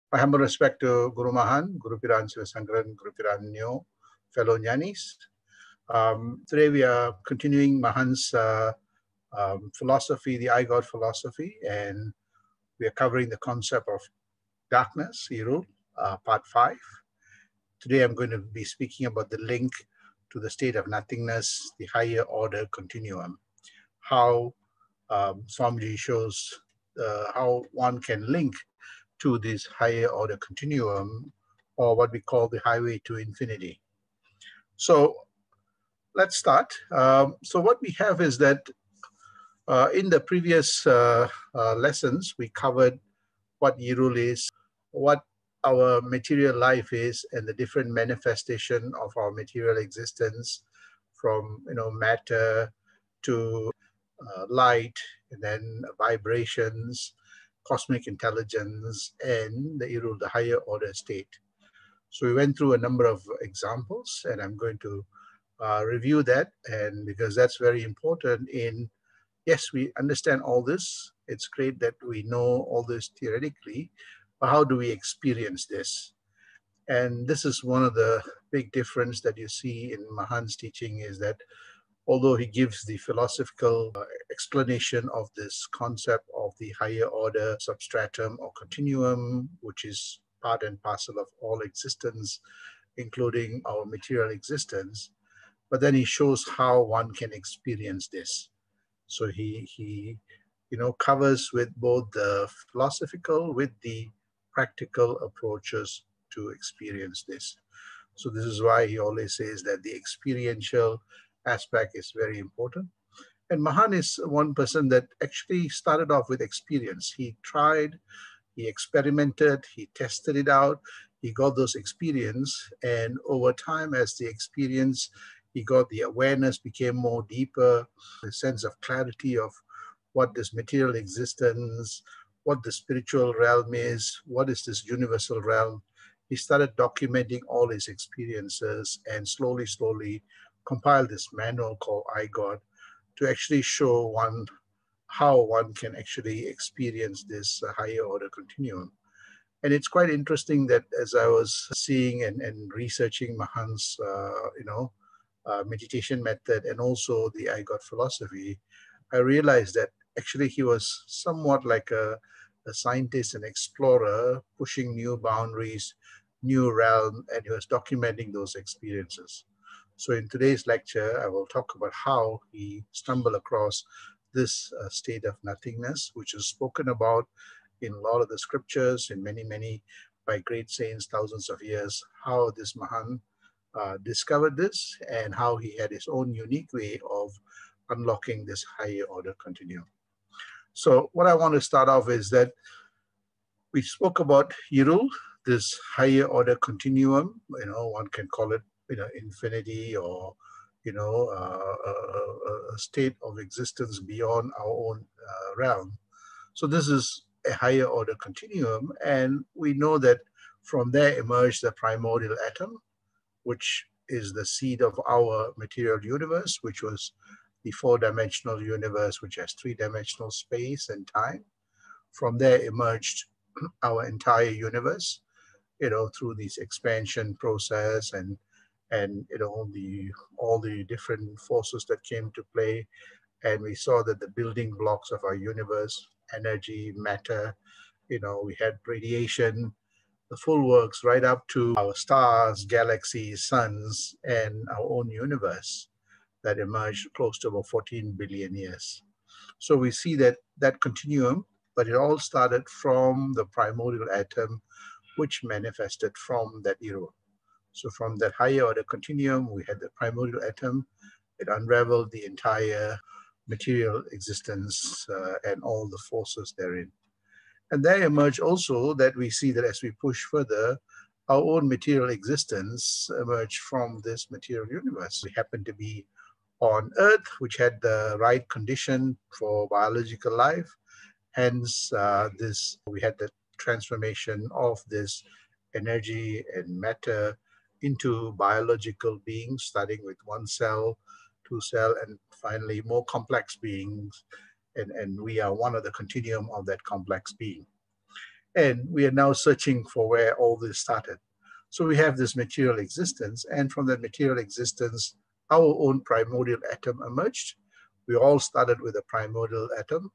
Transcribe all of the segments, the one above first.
My humble respect to Guru Mahan, Guru Piran Sivasangran, Guru Piran Nyo, fellow Jnanis. Today we are continuing Mahan's philosophy, the I God philosophy, and we are covering the concept of darkness, Erul, part 5. Today I'm going to be speaking about the link to the state of nothingness, the higher order continuum, how Swamiji shows how one can link to this higher order continuum, or what we call the highway to infinity. So let's start. So what we have is that in the previous lessons, we covered what Erul is, what our material life is, and the different manifestation of our material existence, from matter to light, and then vibrations, cosmic intelligence, and the Erul, the higher order state. So we went through a number of examples, and I'm going to review that, and because that's very important in, yes, we understand all this. It's great that we know all this theoretically, but how do we experience this? And this is one of the big difference that you see in Mahan's teaching, is that although he gives the philosophical explanation of this concept of the higher order substratum or continuum, which is part and parcel of all existence, including our material existence, but then he shows how one can experience this. So he covers with both the philosophical with the practical approaches to experience this. So this is why he always says that the experiential aspect is very important. And Mahan is one person that actually started off with experience. He tried, he experimented, he tested it out, he got those experience, and over time, as the experience, he got the awareness became more deeper, the sense of clarity of what this material existence, what the spiritual realm is, what is this universal realm. He started documenting all his experiences and slowly compiled this manual called I God to actually show one how one can actually experience this higher order continuum. And it's quite interesting that as I was seeing and researching Mahan's, meditation method and also the I God philosophy, I realized that actually he was somewhat like a scientist and explorer, pushing new boundaries, new realm, and he was documenting those experiences. So in today's lecture, I will talk about how he stumbled across this state of nothingness, which is spoken about in a lot of the scriptures, in many by great saints, thousands of years, how this Mahan discovered this and how he had his own unique way of unlocking this higher order continuum. So what I want to start off is that we spoke about Erul, this higher order continuum. One can call it, infinity, or a state of existence beyond our own realm. So this is a higher order continuum, and we know that from there emerged the primordial atom, which is the seed of our material universe, which was the four-dimensional universe, which has three-dimensional space and time. From there emerged our entire universe, through this expansion process and all the different forces that came to play. And we saw that the building blocks of our universe, energy, matter, we had radiation, the full works, right up to our stars, galaxies, suns, and our own universe that emerged close to about 14 billion years. So we see that continuum, but it all started from the primordial atom, which manifested from that Erul. So from that higher order continuum, we had the primordial atom. It unraveled the entire material existence and all the forces therein. And there emerged also that we see that as we push further, our own material existence emerged from this material universe. We happen to be on Earth, which had the right condition for biological life. Hence, we had the transformation of this energy and matter into biological beings, starting with one cell, two cell, and finally more complex beings. And we are one of the continuum of that complex being. And we are now searching for where all this started. So we have this material existence, and from that material existence, our own primordial atom emerged. We all started with a primordial atom,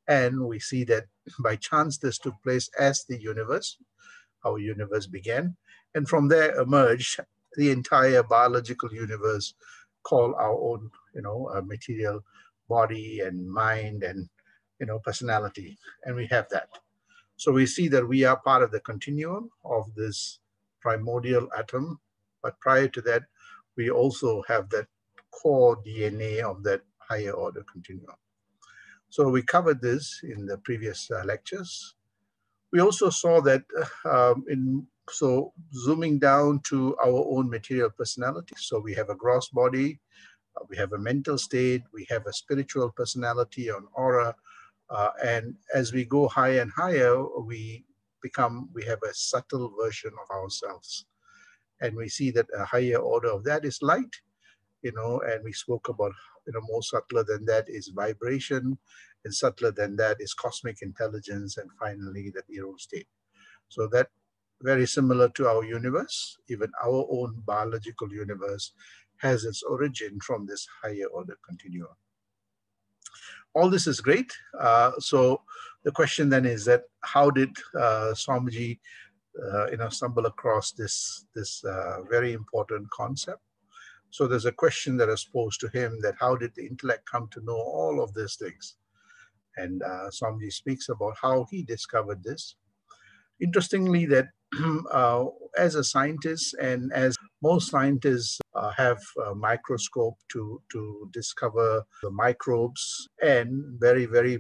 and we see that by chance this took place as the universe, our universe began, and from there emerged the entire biological universe called our own, material body and mind and, personality, and we have that. So we see that we are part of the continuum of this primordial atom, but prior to that, we also have that core DNA of that higher order continuum. So we covered this in the previous lectures. We also saw that so zooming down to our own material personality. So we have a gross body, we have a mental state, we have a spiritual personality, an aura, and as we go higher and higher, we have a subtle version of ourselves. And we see that a higher order of that is light, and we spoke about, more subtler than that is vibration, and subtler than that is cosmic intelligence, and finally that Erul state. So that very similar to our universe, even our own biological universe has its origin from this higher order continuum. All this is great. So the question then is that how did Swamiji, stumble across this very important concept? So there's a question that is posed to him that how did the intellect come to know all of these things? And Swamiji speaks about how he discovered this. Interestingly, that as a scientist, and as most scientists have a microscope to discover the microbes and very, very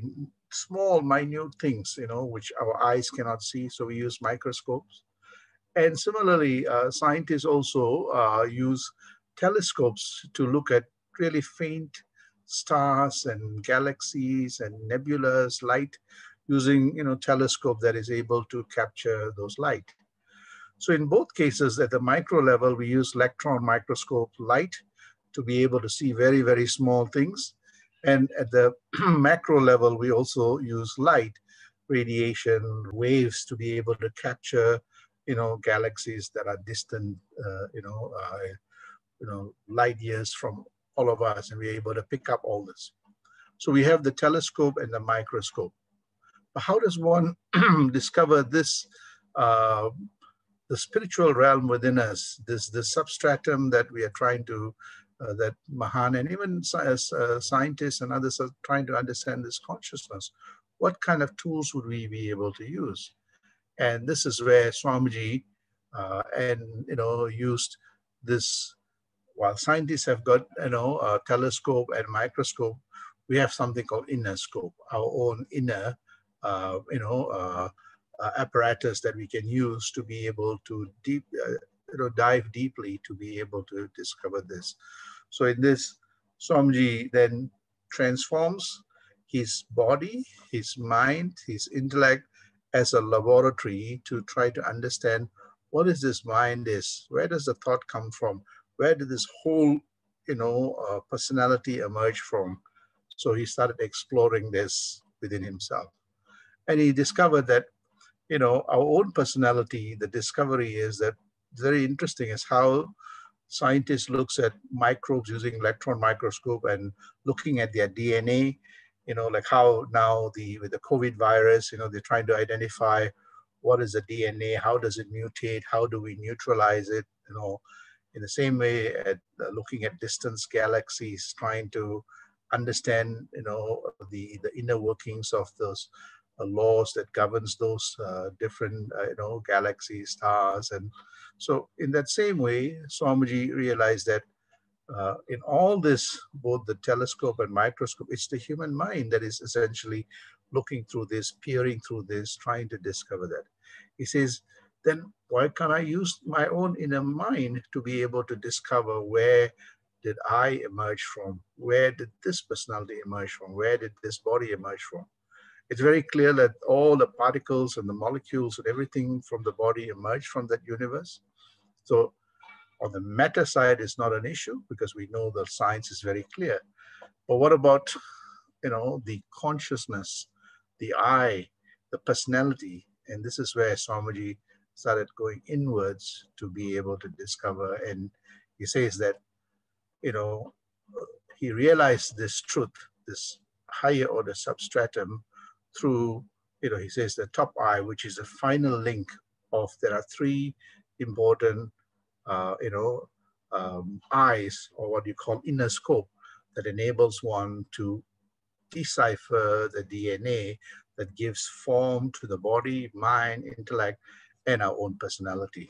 small, minute things, which our eyes cannot see. So we use microscopes. And similarly, scientists also use telescopes to look at really faint stars and galaxies and nebulas, light, using telescope that is able to capture those light. So in both cases, at the micro level, we use electron microscope light to be able to see very, very small things. And at the macro level, we also use light, radiation, waves to be able to capture, galaxies that are distant, light years from all of us, and we're able to pick up all this. So we have the telescope and the microscope. But how does one discover this, the spiritual realm within us, this substratum that we are trying to, that Mahan and even scientists and others are trying to understand this consciousness? What kind of tools would we be able to use? And this is where Swamiji used this. While scientists have got a telescope and microscope, we have something called inner scope, our own inner apparatus that we can use to be able to dive deeply to be able to discover this. So in this, Swamiji then transforms his body, his mind, his intellect as a laboratory to try to understand what is this mind is, where does the thought come from, where did this whole personality emerge from. So he started exploring this within himself, and he discovered that our own personality, the discovery is that very interesting is how scientists looks at microbes using electron microscope and looking at their DNA, like how now with the COVID virus, they're trying to identify what is the DNA, how does it mutate, how do we neutralize it, in the same way at looking at distant galaxies, trying to understand, the inner workings of those laws that governs those different, galaxies, stars. And so in that same way, Swamiji realized that in all this, both the telescope and microscope, it's the human mind that is essentially looking through this, peering through this, trying to discover that. He says, then why can't I use my own inner mind to be able to discover where did I emerge from? Where did this personality emerge from? Where did this body emerge from? It's very clear that all the particles and the molecules and everything from the body emerge from that universe. So on the matter side, it's not an issue because we know the science is very clear. But what about, the consciousness, the I, the personality? And this is where Swamiji started going inwards to be able to discover. And he says that, you know, he realized this truth, this higher order substratum through, he says the top eye, which is the final link of, there are three important, eyes, or what you call inner scope, that enables one to decipher the DNA that gives form to the body, mind, intellect, and our own personality.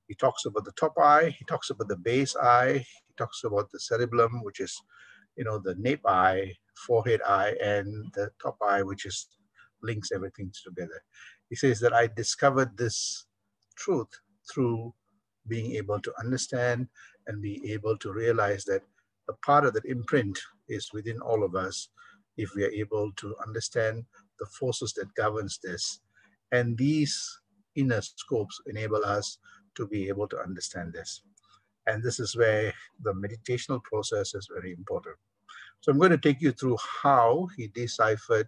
He talks about the top eye, he talks about the base eye, he talks about the cerebellum, which is, the nape eye, forehead eye, and the top eye, which is links everything together. He says that I discovered this truth through being able to understand and be able to realize that a part of that imprint is within all of us if we are able to understand the forces that governs this. And these inner scopes enable us to be able to understand this. And this is where the meditational process is very important. So I'm going to take you through how he deciphered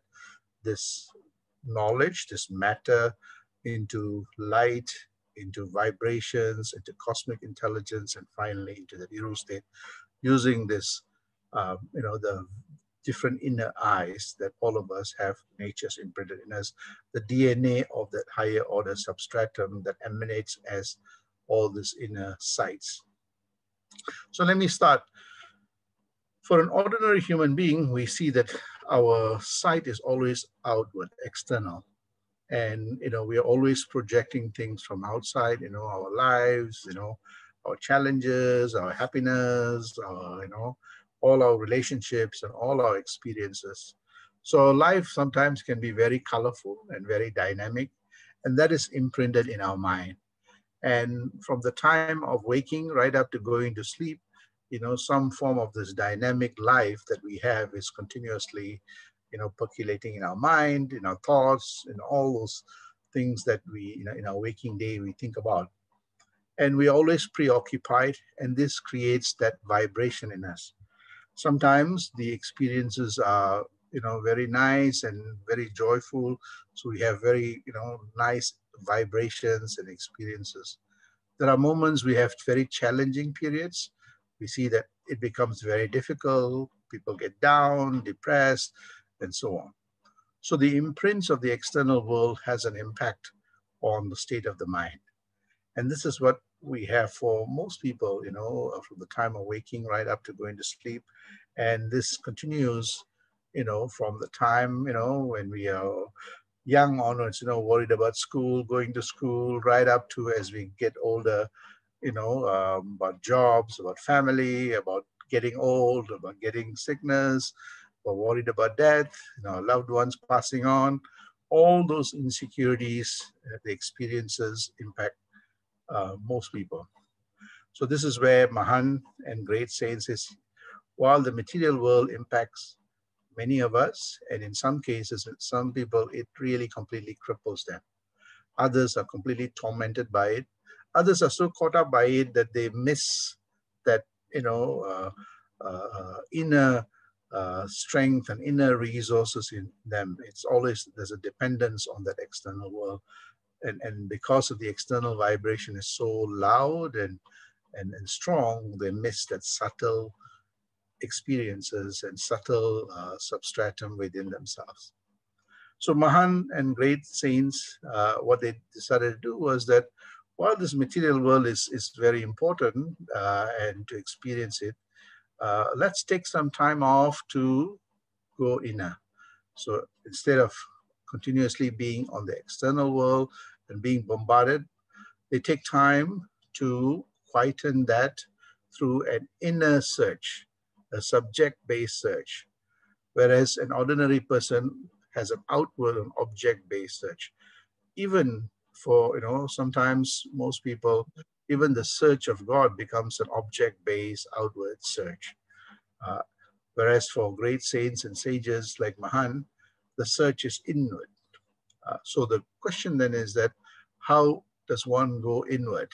this knowledge, this matter, into light, into vibrations, into cosmic intelligence, and finally into the Erul state, using this, the different inner eyes that all of us have, nature's imprinted in us, the DNA of that higher order substratum that emanates as all these inner sights. So let me start. For an ordinary human being, we see that our sight is always outward, external. And, we are always projecting things from outside, our lives, our challenges, our happiness, all our relationships and all our experiences. So life sometimes can be very colorful and very dynamic, and that is imprinted in our mind. And from the time of waking right up to going to sleep, some form of this dynamic life that we have is continuously, percolating in our mind, in our thoughts, in all those things that we, in our waking day, we think about. And we're always preoccupied, and this creates that vibration in us. Sometimes the experiences are, very nice and very joyful. So we have very, nice vibrations and experiences. There are moments we have very challenging periods. We see that it becomes very difficult. People get down, depressed, and so on. So the imprints of the external world has an impact on the state of the mind. And this is what we have for most people, from the time of waking right up to going to sleep. And this continues, from the time, when we are young onwards, worried about school, going to school, right up to as we get older, about jobs, about family, about getting old, about getting sickness, or worried about death, loved ones passing on. All those insecurities, the experiences impact most people. So this is where Mahan and great saints is, while the material world impacts many of us, and in some cases, with some people, it really completely cripples them. Others are completely tormented by it. Others are so caught up by it that they miss that, inner strength and inner resources in them. It's always, there's a dependence on that external world. And because of the external vibration is so loud and strong, they miss that subtle experiences and subtle substratum within themselves. So Mahan and great saints, what they decided to do was that while this material world is very important and to experience it, let's take some time off to go inner. So instead of continuously being on the external world and being bombarded, they take time to quieten that through an inner search, a subject-based search, whereas an ordinary person has an outward and object-based search. Even for, sometimes most people, even the search of God becomes an object-based outward search. Whereas for great saints and sages like Mahan, the search is inward. So the question then is that how does one go inward?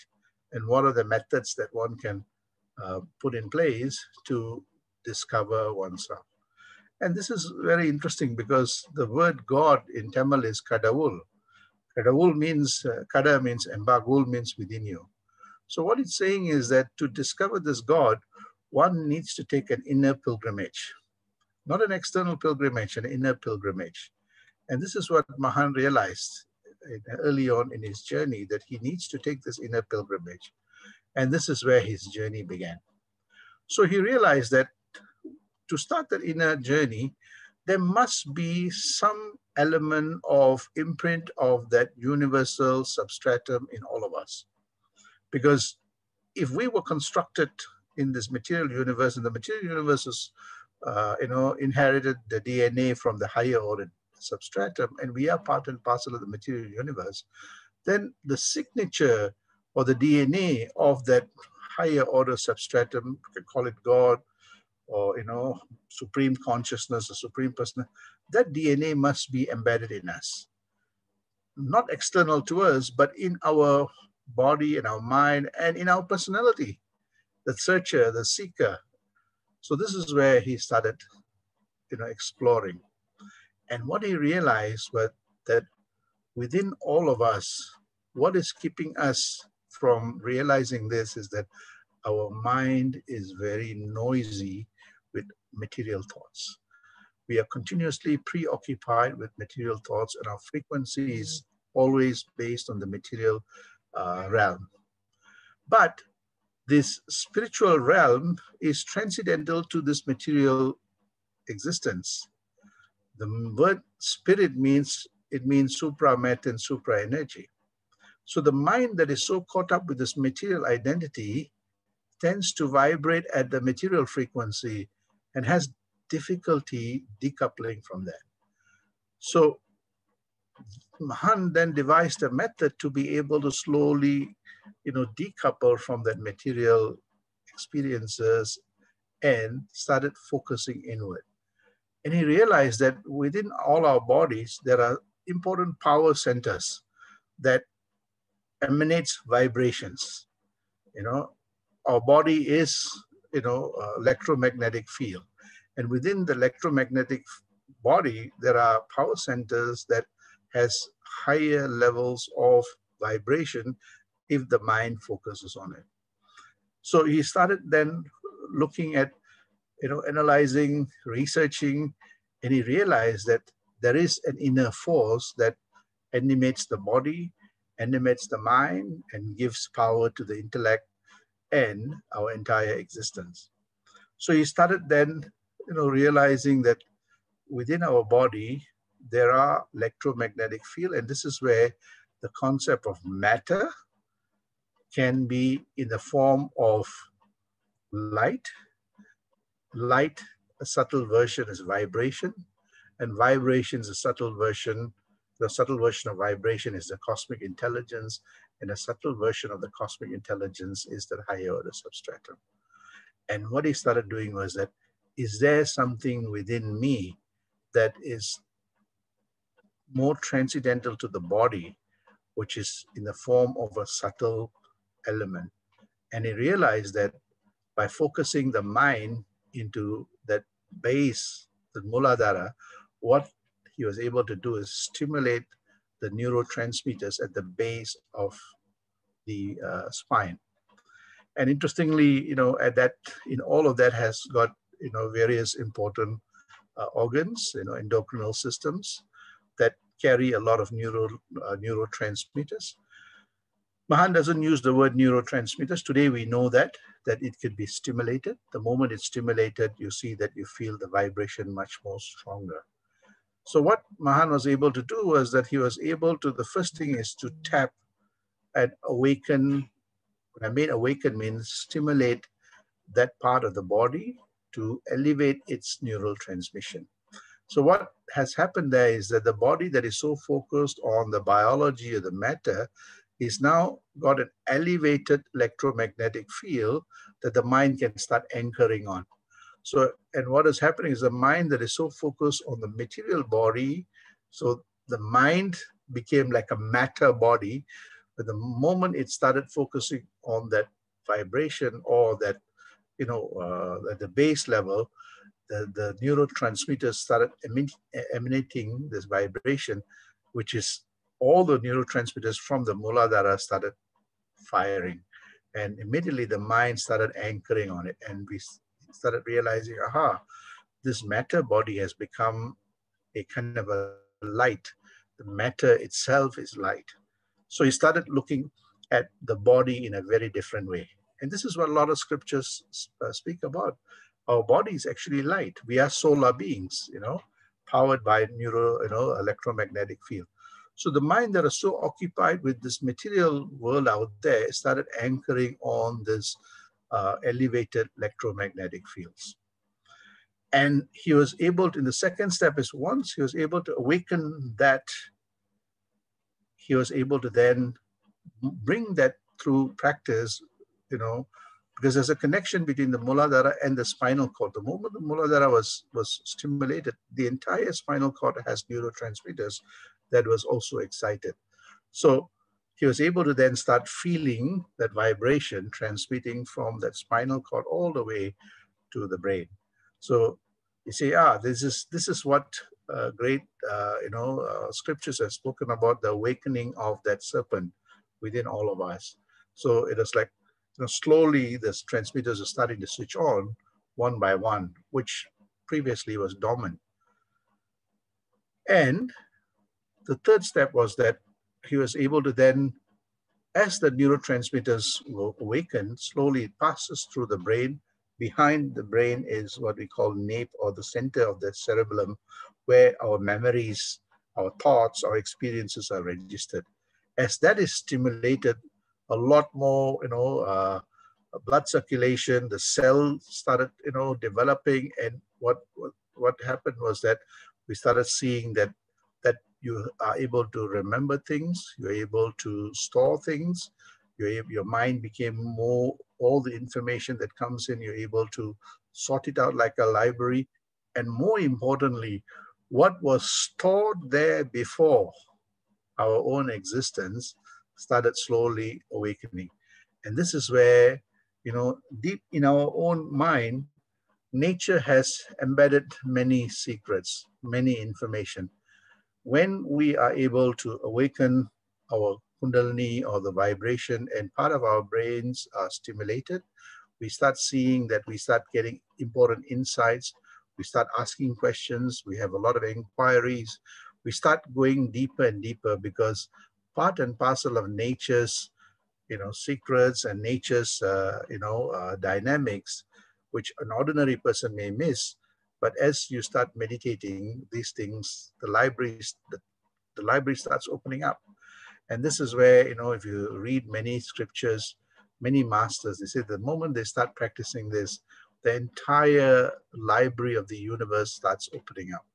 And what are the methods that one can put in place to discover oneself? And this is very interesting because the word God in Tamil is kadavul. Kadavul means, kada means embark, wul means within you. So what it's saying is that to discover this God, one needs to take an inner pilgrimage, not an external pilgrimage, an inner pilgrimage. And this is what Mahan realized early on in his journey, that he needs to take this inner pilgrimage. And this is where his journey began. So he realized that to start that inner journey, there must be some element of imprint of that universal substratum in all of us. Because if we were constructed in this material universe, and the material universe is, inherited the DNA from the higher order substratum, and we are part and parcel of the material universe, then the signature or the DNA of that higher order substratum, you can call it God, or supreme consciousness or supreme person, that DNA must be embedded in us, not external to us, but in our body, in our mind, and in our personality, the searcher, the seeker. So this is where he started exploring. And what he realized was that within all of us, what is keeping us from realizing this is that our mind is very noisy with material thoughts. We are continuously preoccupied with material thoughts, and our frequency is always based on the material realm. But this spiritual realm is transcendental to this material existence. The word spirit means supra matter and supra energy. So the mind that is so caught up with this material identity tends to vibrate at the material frequency and has difficulty decoupling from that. So Mahan then devised a method to be able to slowly, decouple from that material experiences and started focusing inward. And he realized that within all our bodies, there are important power centers that emanates vibrations. Our body is, electromagnetic field. And within the electromagnetic body, there are power centers that has higher levels of vibration if the mind focuses on it. So he started then looking at, analyzing, researching, and he realized that there is an inner force that animates the body, animates the mind, and gives power to the intellect and our entire existence. So he started then, realizing that within our body, there are electromagnetic field, and this is where the concept of matter can be in the form of light. Light, a subtle version, is vibration, and vibration is a subtle version. The subtle version of vibration is the cosmic intelligence, and a subtle version of the cosmic intelligence is the higher order substratum. And what he started doing was that, is there something within me that is more transcendental to the body, which is in the form of a subtle element? And he realized that by focusing the mind into that base, the Muladhara, what he was able to do is stimulate the neurotransmitters at the base of the spine. And interestingly, at that, in all of that has got, various important organs, endocrinal systems that carry a lot of neurotransmitters. Mahan doesn't use the word neurotransmitters. Today we know that it could be stimulated. The moment it's stimulated, you see that you feel the vibration much more stronger. So what Mahan was able to do was that he was able to, the first thing is to tap and awaken. What I mean awaken means stimulate that part of the body to elevate its neural transmission. So what has happened there is that the body that is so focused on the biology of the matter is now got an elevated electromagnetic field that the mind can start anchoring on. So, and what is happening is the mind that is so focused on the material body, so the mind became like a matter body, but the moment it started focusing on that vibration or that, at the base level, the neurotransmitters started emanating this vibration, which is all the neurotransmitters from the Muladhara started firing. And immediately the mind started anchoring on it. And we started realizing, aha, this matter body has become a kind of a light. The matter itself is light. So he started looking at the body in a very different way. And this is what a lot of scriptures speak about. Our body is actually light. We are solar beings, powered by electromagnetic field. So the mind that is so occupied with this material world out there started anchoring on this elevated electromagnetic fields. And he was able to, in the second step is once he was able to awaken that, he was able to then bring that through practice, because there's a connection between the Muladhara and the spinal cord. The moment the Muladhara was stimulated, the entire spinal cord has neurotransmitters that was also excited. So he was able to then start feeling that vibration transmitting from that spinal cord all the way to the brain. So you say, this is what great scriptures have spoken about, the awakening of that serpent within all of us. So it is like, slowly the transmitters are starting to switch on one by one, which previously was dormant. And the third step was that he was able to then, as the neurotransmitters will awaken, slowly it passes through the brain. Behind the brain is what we call nape, or the center of the cerebellum, where our memories, our thoughts, our experiences are registered. As that is stimulated, a lot more, blood circulation, the cell started, developing. And what happened was that we started seeing that you are able to remember things, you're able to store things, your mind became more, all the information that comes in, you're able to sort it out like a library. And more importantly, what was stored there before our own existence started slowly awakening. And this is where, deep in our own mind, nature has embedded many secrets, many information. When we are able to awaken our kundalini or the vibration and part of our brains are stimulated, we start seeing that we start getting important insights. We start asking questions. We have a lot of inquiries. We start going deeper and deeper, because part and parcel of nature's, secrets and nature's, dynamics, which an ordinary person may miss. But as you start meditating these things, the library starts opening up. And this is where, if you read many scriptures, many masters, they say the moment they start practicing this, the entire library of the universe starts opening up.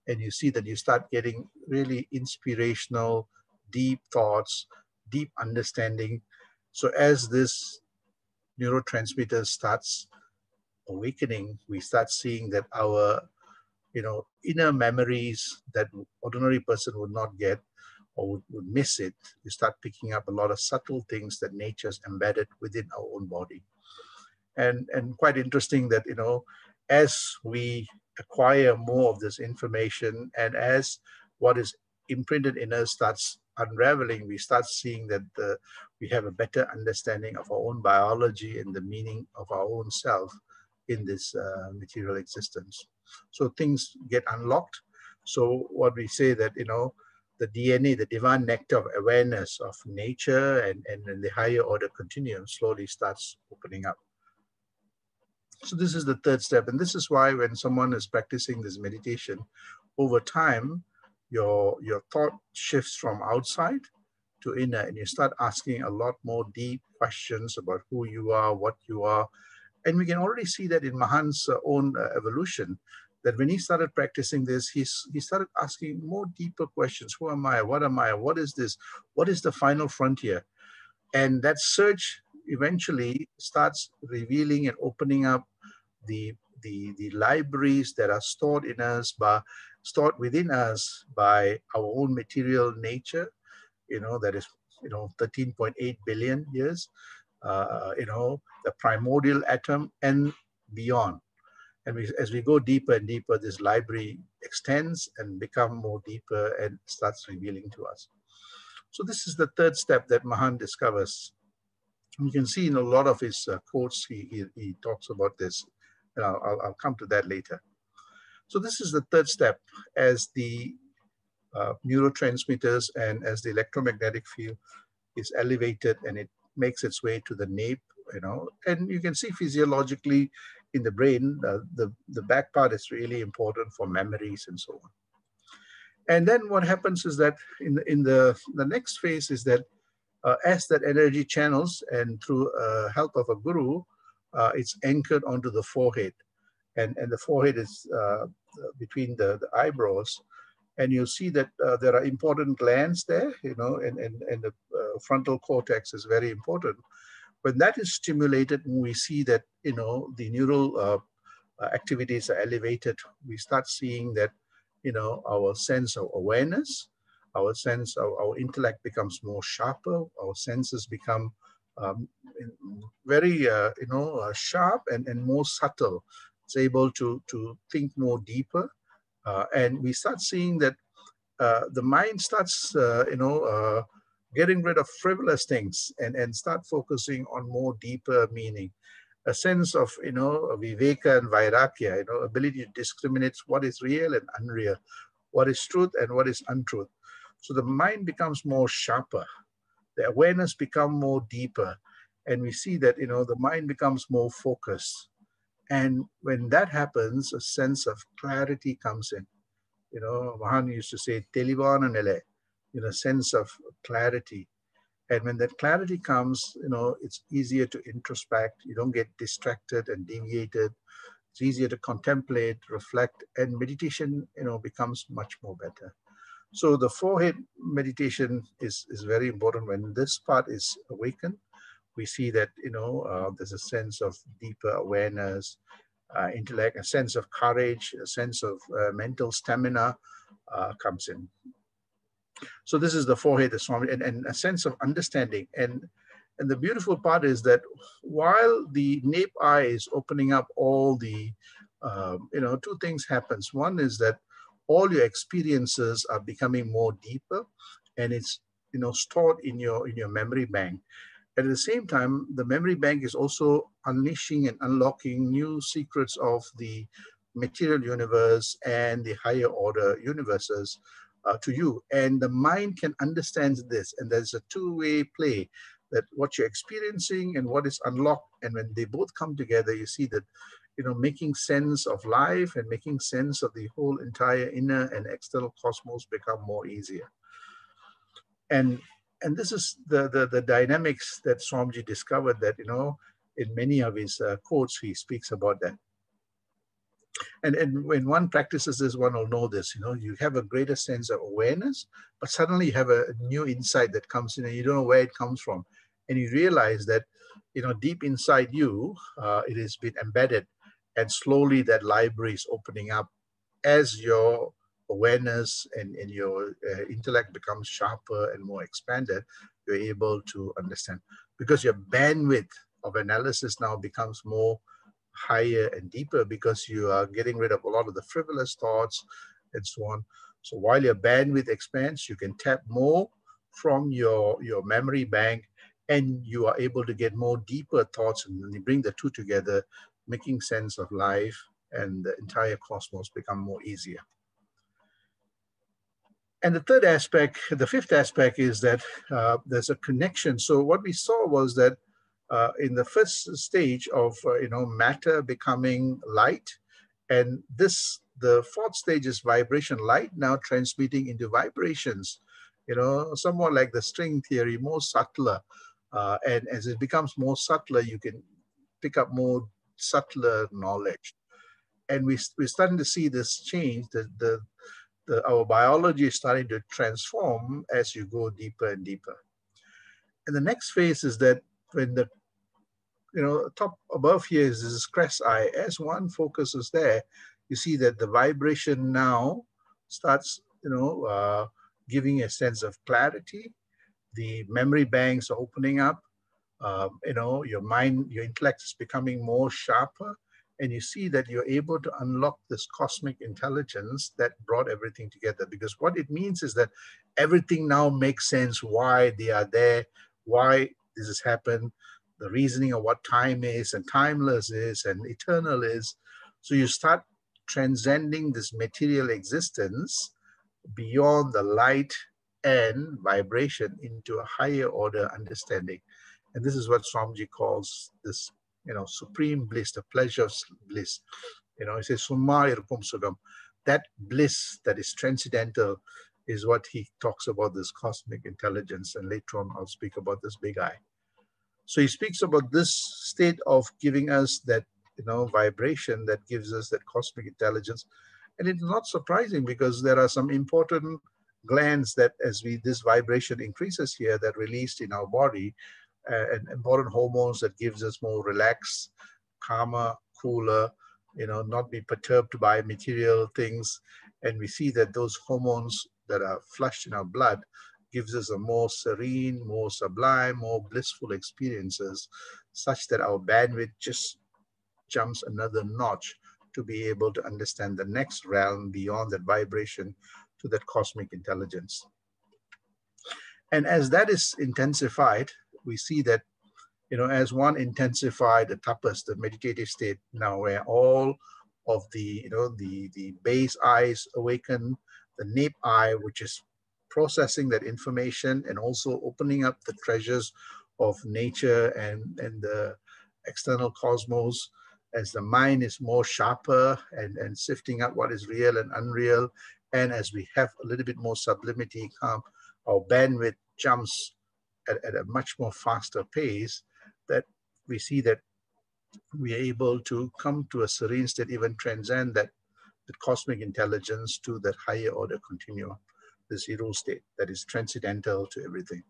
And you see that you start getting really inspirational, deep thoughts, deep understanding. So as this neurotransmitter starts awakening, we start seeing that our, inner memories that ordinary person would not get or would miss it. You start picking up a lot of subtle things that nature's embedded within our own body. And quite interesting that, as we acquire more of this information, and as what is imprinted in us starts unraveling, we start seeing that we have a better understanding of our own biology and the meaning of our own self in this material existence. So things get unlocked. So what we say that, the DNA, the divine nectar of awareness of nature and the higher order continuum slowly starts opening up. So this is the third step. And this is why when someone is practicing this meditation, over time, your thought shifts from outside to inner, and you start asking a lot more deep questions about who you are, what you are. And we can already see that in Mahan's own evolution, that when he started practicing this, he started asking more deeper questions. Who am I? What am I? What is this? What is the final frontier? And that search eventually starts revealing and opening up the libraries that are stored within us by our own material nature, that is, 13.8 billion years, the primordial atom and beyond. And as we go deeper and deeper, this library extends and become more deeper and starts revealing to us. So this is the third step that Mahan discovers. You can see in a lot of his quotes, he talks about this, and I'll come to that later. So this is the third step. As the neurotransmitters and as the electromagnetic field is elevated and it makes its way to the nape, and you can see physiologically in the brain, the back part is really important for memories and so on. And then what happens is that in the next phase is that as that energy channels and through help of a guru, it's anchored onto the forehead. And the forehead is between the eyebrows. And you'll see that there are important glands there, and the frontal cortex is very important. When that is stimulated, we see that, the neural activities are elevated. We start seeing that, our sense of awareness, our sense of our intellect becomes more sharper, our senses become very, sharp and more subtle. It's able to think more deeper. And we start seeing that the mind starts, getting rid of frivolous things and start focusing on more deeper meaning. A sense of, viveka and vairagya, ability to discriminate what is real and unreal, what is truth and what is untruth. So the mind becomes more sharper, the awareness becomes more deeper, and we see that, the mind becomes more focused. And when that happens, a sense of clarity comes in. Mahan used to say, "Telivana nele," sense of clarity. And when that clarity comes, it's easier to introspect. You don't get distracted and deviated. It's easier to contemplate, reflect, and meditation, becomes much more better. So the forehead meditation is very important. When this part is awakened, we see that, there's a sense of deeper awareness, intellect, a sense of courage, a sense of mental stamina comes in. So this is the forehead, the Swami, and a sense of understanding. And the beautiful part is that while the nape eye is opening up, all the, two things happens. One is that all your experiences are becoming more deeper, and it's, stored in your memory bank. At the same time, the memory bank is also unleashing and unlocking new secrets of the material universe and the higher order universes to you. And the mind can understand this. And there's a two-way play, that what you're experiencing and what is unlocked. And when they both come together, you see that, making sense of life and making sense of the whole entire inner and external cosmos become more easier. And this is the dynamics that Swamiji discovered, that, in many of his quotes, he speaks about that. And when one practices this, one will know this, you have a greater sense of awareness, but suddenly you have a new insight that comes in and you don't know where it comes from. And you realize that, deep inside you, it has been embedded, and slowly that library is opening up as your awareness and your intellect becomes sharper and more expanded. You're able to understand, because your bandwidth of analysis now becomes more higher and deeper, because you are getting rid of a lot of the frivolous thoughts and so on. So while your bandwidth expands, you can tap more from your memory bank, and you are able to get more deeper thoughts, and you bring the two together, making sense of life, and the entire cosmos become more easier. And the third aspect, the fifth aspect, is that there's a connection. So what we saw was that in the first stage of matter becoming light, and the fourth stage is vibration, light now transmitting into vibrations, somewhat like the string theory, more subtler. And as it becomes more subtler, you can pick up more subtler knowledge. And we're starting to see this change. Our biology is starting to transform as you go deeper and deeper. And the next phase is that when the top above here is this crest eye, as one focuses there, you see that the vibration now starts giving a sense of clarity. The memory banks are opening up. Your mind, your intellect is becoming more sharper, And you see that you're able to unlock this cosmic intelligence that brought everything together. Because what it means is that everything now makes sense, why they are there, why this has happened, the reasoning of what time is and timeless is and eternal is. So you start transcending this material existence beyond the light and vibration into a higher order understanding. And this is what Swamiji calls this, supreme bliss, the pleasure of bliss. He says, Summa irukum sugam. That bliss that is transcendental is what he talks about, this cosmic intelligence. And later on, I'll speak about this big I. So he speaks about this state of giving us that, vibration that gives us that cosmic intelligence. And it's not surprising because there are some important glands that this vibration increases here that released in our body, and important hormones that gives us more relaxed, calmer, cooler, not be perturbed by material things. And we see that those hormones that are flushed in our blood gives us a more serene, more sublime, more blissful experiences, such that our bandwidth just jumps another notch to be able to understand the next realm beyond that vibration to that cosmic intelligence. And as that is intensified, we see that, as one intensified the tapas, the meditative state, now where all of the, the base eyes awaken, the nape eye, which is processing that information and also opening up the treasures of nature and the external cosmos, as the mind is more sharper and sifting out what is real and unreal. And as we have a little bit more sublimity come, our bandwidth jumps at a much more faster pace, that we see that we are able to come to a serene state, even transcend that cosmic intelligence to that higher order continuum, this Erul state that is transcendental to everything.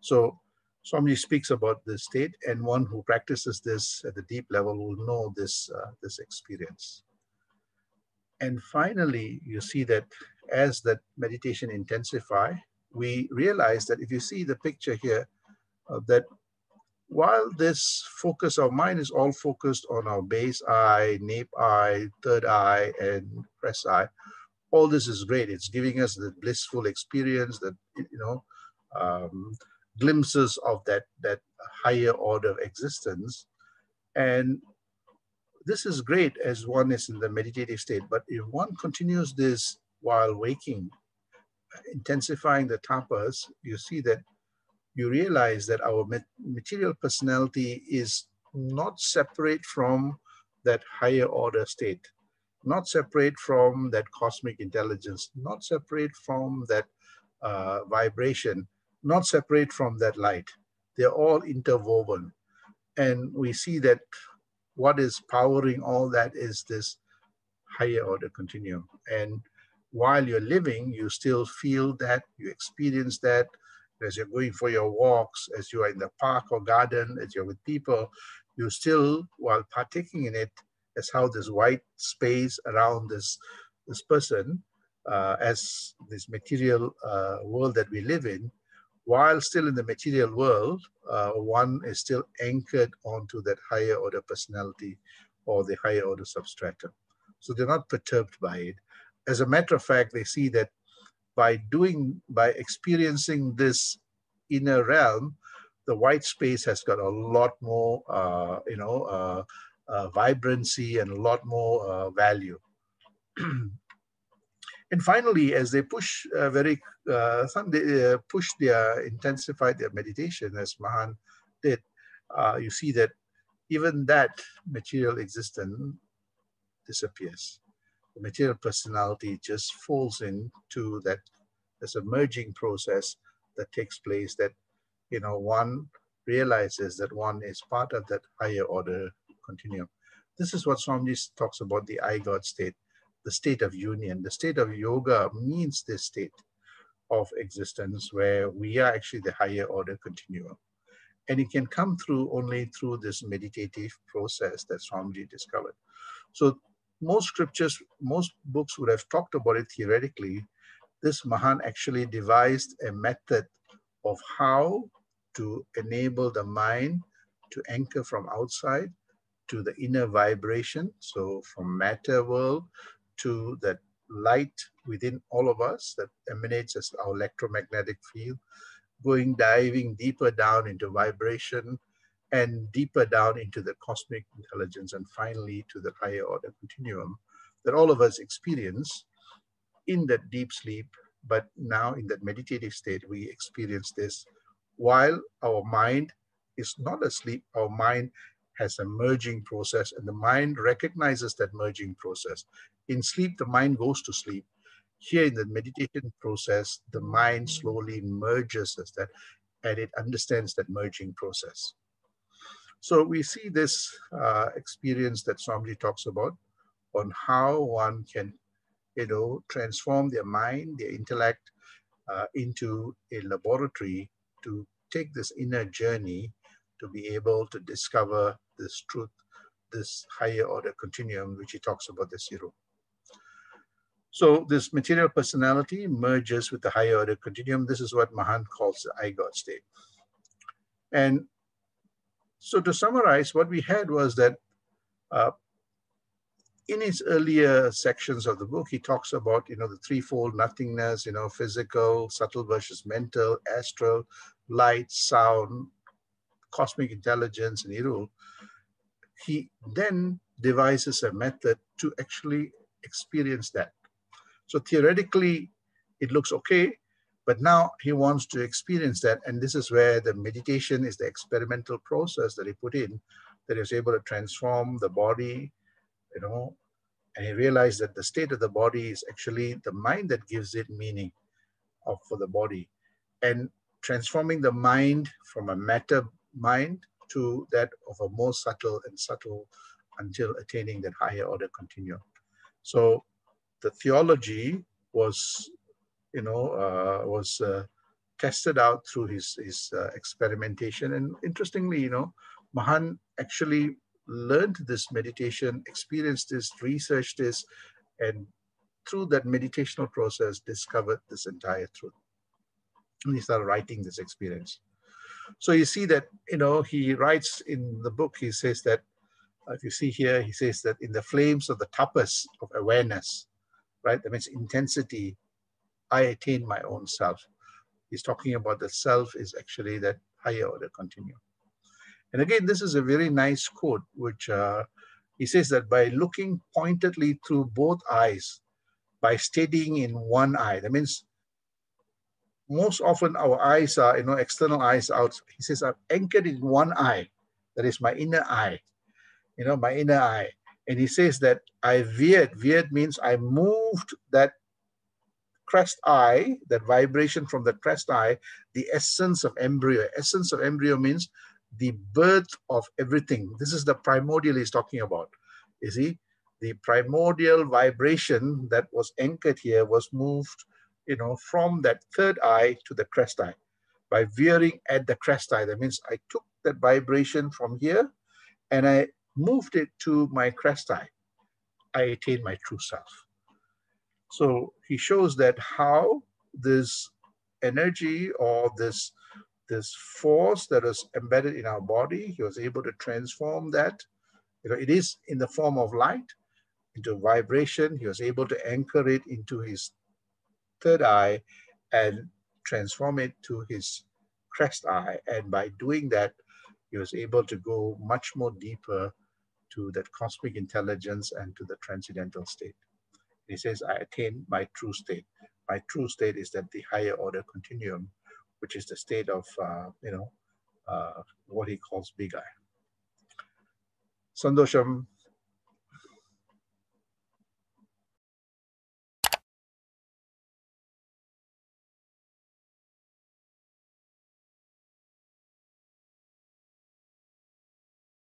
So Swamiji speaks about this state, and one who practices this at the deep level will know this experience. And finally, you see that as that meditation intensify, we realize that if you see the picture here, that while this focus, our mind is all focused on our base eye, nape eye, third eye, and press eye, all this is great. It's giving us the blissful experience, that, glimpses of that higher order of existence. And this is great as one is in the meditative state. But if one continues this while waking, intensifying the tapas, you see that you realize that our material personality is not separate from that higher order state, not separate from that cosmic intelligence, not separate from that vibration, not separate from that light. They're all interwoven. And we see that what is powering all that is this higher order continuum. And while you're living, you still feel that, you experience that, as you're going for your walks, as you are in the park or garden, as you're with people, you still, while partaking in it, as how this white space around this person, as this material world that we live in, while still in the material world, one is still anchored onto that higher order personality or the higher order substratum. So they're not perturbed by it. As a matter of fact, they see that by experiencing this inner realm, the white space has got a lot more, vibrancy and a lot more value. And finally, as they push intensify their meditation, as Mahan did, you see that even that material existence disappears. The material personality just falls into that. There's a merging process that takes place, that one realizes that one is part of that higher order continuum. This is what Swamiji talks about, the I God state, the state of union. The state of yoga means this state of existence where we are actually the higher order continuum. And it can come through only through this meditative process that Swamiji discovered. So most scriptures, most books would have talked about it theoretically. This Mahan actually devised a method of how to enable the mind to anchor from outside to the inner vibration. So from matter world to that light within all of us that emanates as our electromagnetic field, diving deeper down into vibration and deeper down into the cosmic intelligence, and finally to the higher order continuum that all of us experience in that deep sleep. But now in that meditative state, we experience this while our mind is not asleep. Our mind has a merging process, and the mind recognizes that merging process. In sleep, the mind goes to sleep. Here in the meditation process, the mind slowly merges as that, and it understands that merging process. So we see this experience that Swamiji talks about on how one can, transform their mind, their intellect into a laboratory to take this inner journey to be able to discover this truth, this higher order continuum, which he talks about, the zero. So this material personality merges with the higher order continuum. This is what Mahan calls the I God state. And so to summarize, what we had was that in his earlier sections of the book, he talks about, the threefold nothingness, physical, subtle versus mental, astral, light, sound, cosmic intelligence, and Erul. He then devises a method to actually experience that. So theoretically, it looks okay, but now he wants to experience that. And this is where the meditation is the experimental process that he put in, that he was able to transform the body, and he realized that the state of the body is actually the mind that gives it meaning for the body. And transforming the mind from a matter mind to that of a more subtle and subtle until attaining that higher order continuum. So the theology was, tested out through his experimentation. And interestingly, Mahan actually learned this meditation, experienced this, researched this, and through that meditational process, discovered this entire truth. And he started writing this experience. So you see that, he writes in the book, he says that, if you see here, he says that in the flames of the tapas of awareness, right? That means intensity, I attain my own self. He's talking about the self is actually that higher order continuum. And again, this is a very nice quote, which he says that by looking pointedly through both eyes, by steadying in one eye, that means most often our eyes are, external eyes out. He says, I'm anchored in one eye. That is my inner eye, my inner eye. And he says that I veered. Veered means I moved that crest eye, that vibration from the crest eye, the essence of embryo. Essence of embryo means the birth of everything. This is the primordial he's talking about. You see, the primordial vibration that was anchored here was moved, from that third eye to the crest eye by veering at the crest eye. That means I took that vibration from here and I moved it to my crest eye. I attained my true self. So he shows that how this energy or this force that is embedded in our body, he was able to transform that. It is in the form of light into vibration. He was able to anchor it into his third eye and transform it to his crest eye. And by doing that, he was able to go much more deeper to that cosmic intelligence and to the transcendental state. He says, I attain my true state. My true state is that the higher order continuum, which is the state of, what he calls big I. Sandosham.